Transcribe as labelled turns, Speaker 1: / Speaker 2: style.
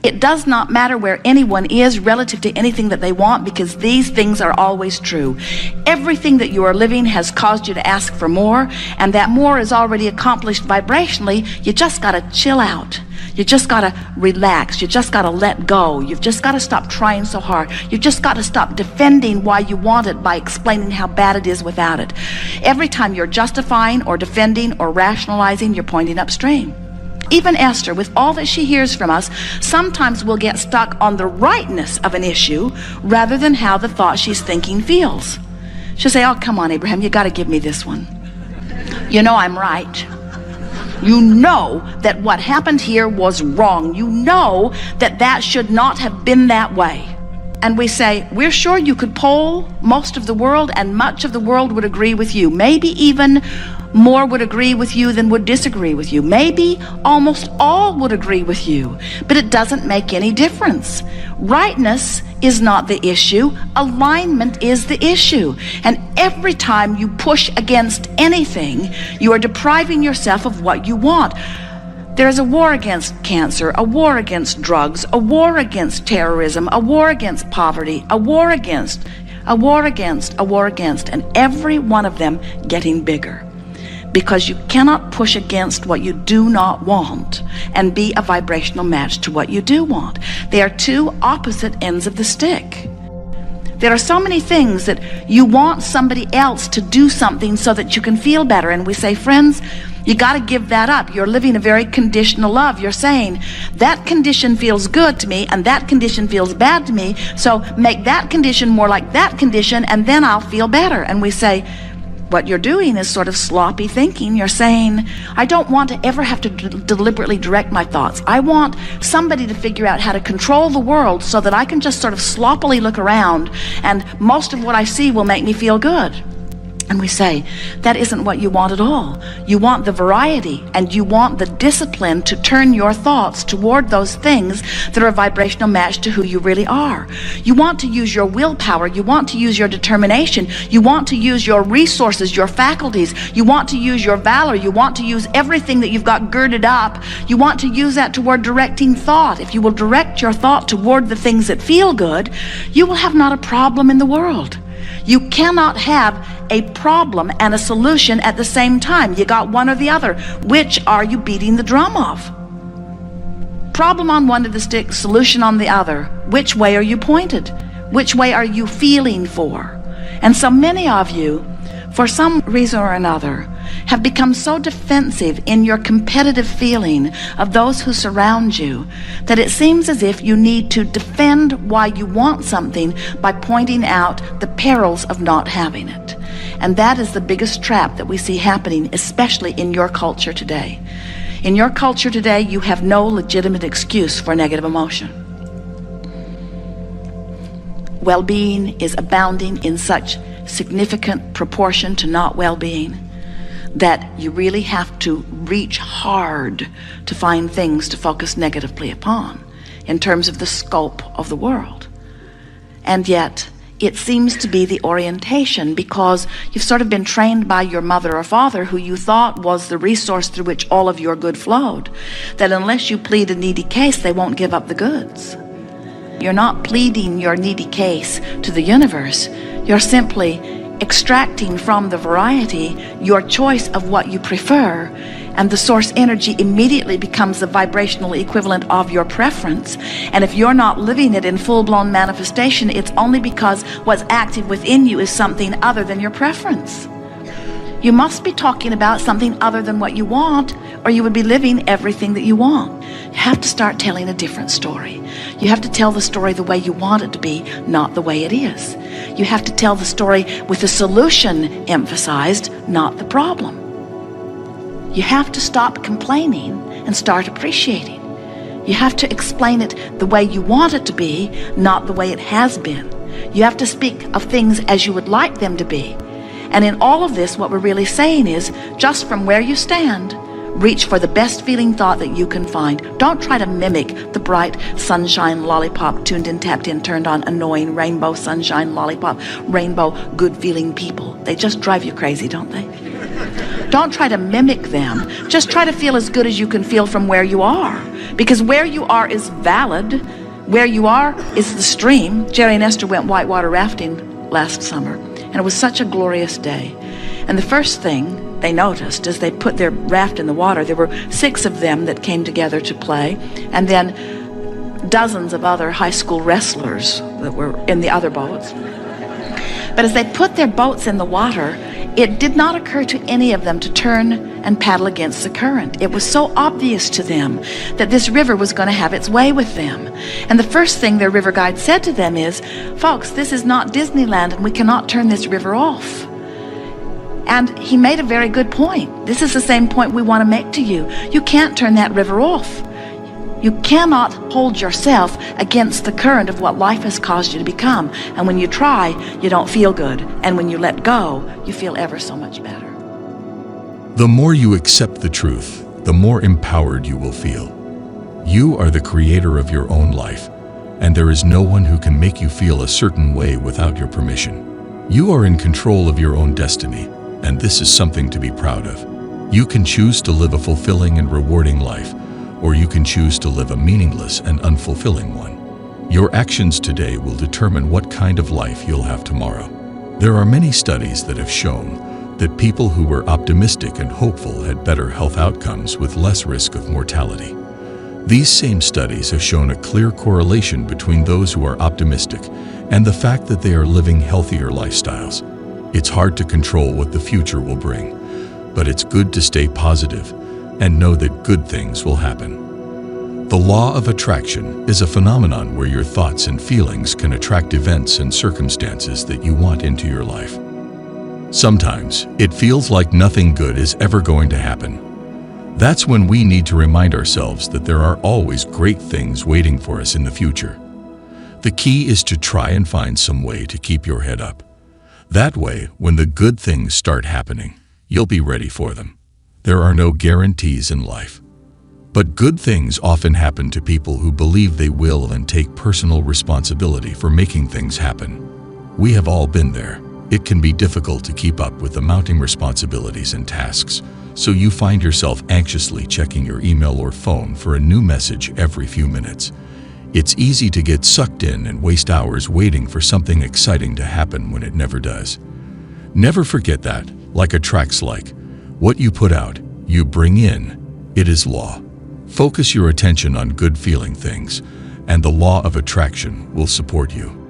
Speaker 1: It does not matter where anyone is relative to anything that they want, because these things are always true. Everything that you are living has caused you to ask for more, and that more is already accomplished vibrationally. You just got to chill out. You just got to relax. You just got to let go. You've just got to stop trying so hard. You've just got to stop defending why you want it by explaining how bad it is without it. Every time you're justifying or defending or rationalizing, you're pointing upstream. Even Esther, with all that she hears from us, sometimes will get stuck on the rightness of an issue rather than how the thought she's thinking feels. She'll say, oh, come on, Abraham, you got to give me this one. You know I'm right. You know that what happened here was wrong. You know that that should not have been that way. And we say, we're sure you could poll most of the world, and much of the world would agree with you. Maybe even more would agree with you than would disagree with you. Maybe almost all would agree with you, but it doesn't make any difference. Rightness is not the issue. Alignment is the issue. And every time you push against anything, you are depriving yourself of what you want. There is a war against cancer, a war against drugs, a war against terrorism, a war against poverty, a war against, and every one of them getting bigger. Because you cannot push against what you do not want and be a vibrational match to what you do want. They are two opposite ends of the stick. There are so many things that you want somebody else to do something so that you can feel better. And we say, friends, you got to give that up. You're living a very conditional love. You're saying, that condition feels good to me and that condition feels bad to me. So make that condition more like that condition and then I'll feel better. And we say, what you're doing is sort of sloppy thinking. You're saying, I don't want to ever have to deliberately direct my thoughts. I want somebody to figure out how to control the world so that I can just sort of sloppily look around and most of what I see will make me feel good. And we say, that isn't what you want at all. You want the variety and you want the discipline to turn your thoughts toward those things that are a vibrational match to who you really are. You want to use your willpower. You want to use your determination. You want to use your resources, your faculties. You want to use your valor. You want to use everything that you've got girded up. You want to use that toward directing thought. If you will direct your thought toward the things that feel good, you will have not a problem in the world. You cannot have a problem and a solution at the same time. You got one or the other. Which are you beating the drum of? Problem on one of the sticks, solution on the other. Which way are you pointed? Which way are you feeling for? And so many of you, for some reason or another, have become so defensive in your competitive feeling of those who surround you that it seems as if you need to defend why you want something by pointing out the perils of not having it. And that is the biggest trap that we see happening, especially in your culture today. In your culture today, you have no legitimate excuse for negative emotion. Well-being is abounding in such significant proportion to not well-being that you really have to reach hard to find things to focus negatively upon in terms of the scope of the world. And yet it seems to be the orientation, because you've sort of been trained by your mother or father, who you thought was the resource through which all of your good flowed, that unless you plead a needy case, they won't give up the goods. You're not pleading your needy case to the universe. You're simply extracting from the variety your choice of what you prefer, and the source energy immediately becomes the vibrational equivalent of your preference. And if you're not living it in full-blown manifestation, it's only because what's active within you is something other than your preference. You must be talking about something other than what you want, or you would be living everything that you want. You have to start telling a different story. You have to tell the story the way you want it to be, not the way it is. You have to tell the story with the solution emphasized, not the problem. You have to stop complaining and start appreciating. You have to explain it the way you want it to be, not the way it has been. You have to speak of things as you would like them to be. And in all of this, what we're really saying is, just from where you stand, reach for the best feeling thought that you can find. Don't try to mimic the bright sunshine lollipop, tuned in, tapped in, turned on, annoying rainbow sunshine lollipop, rainbow good feeling people. They just drive you crazy, don't they? Don't try to mimic them. Just try to feel as good as you can feel from where you are. Because where you are is valid. Where you are is the stream. Jerry and Esther went whitewater rafting last summer, and it was such a glorious day. And the first thing they noticed as they put their raft in the water, there were 6 of them that came together to play, and then dozens of other high school wrestlers that were in the other boats. But as they put their boats in the water, it did not occur to any of them to turn and paddle against the current. It was so obvious to them that this river was going to have its way with them. And the first thing their river guide said to them is, folks, this is not Disneyland and we cannot turn this river off. And he made a very good point. This is the same point we want to make to you. You can't turn that river off. You cannot hold yourself against the current of what life has caused you to become. And when you try, you don't feel good. And when you let go, you feel ever so much better.
Speaker 2: The more you accept the truth, the more empowered you will feel. You are the creator of your own life, and there is no one who can make you feel a certain way without your permission. You are in control of your own destiny, and this is something to be proud of. You can choose to live a fulfilling and rewarding life, or you can choose to live a meaningless and unfulfilling one. Your actions today will determine what kind of life you'll have tomorrow. There are many studies that have shown that people who were optimistic and hopeful had better health outcomes with less risk of mortality. These same studies have shown a clear correlation between those who are optimistic and the fact that they are living healthier lifestyles. It's hard to control what the future will bring, but it's good to stay positive and know that good things will happen. The law of attraction is a phenomenon where your thoughts and feelings can attract events and circumstances that you want into your life. Sometimes it feels like nothing good is ever going to happen. That's when we need to remind ourselves that there are always great things waiting for us in the future. The key is to try and find some way to keep your head up. That way, when the good things start happening, you'll be ready for them. There are no guarantees in life. But good things often happen to people who believe they will and take personal responsibility for making things happen. We have all been there. It can be difficult to keep up with the mounting responsibilities and tasks, so you find yourself anxiously checking your email or phone for a new message every few minutes. It's easy to get sucked in and waste hours waiting for something exciting to happen when it never does. Never forget that, like attracts like, what you put out, you bring in. It is law. Focus your attention on good feeling things, and the law of attraction will support you.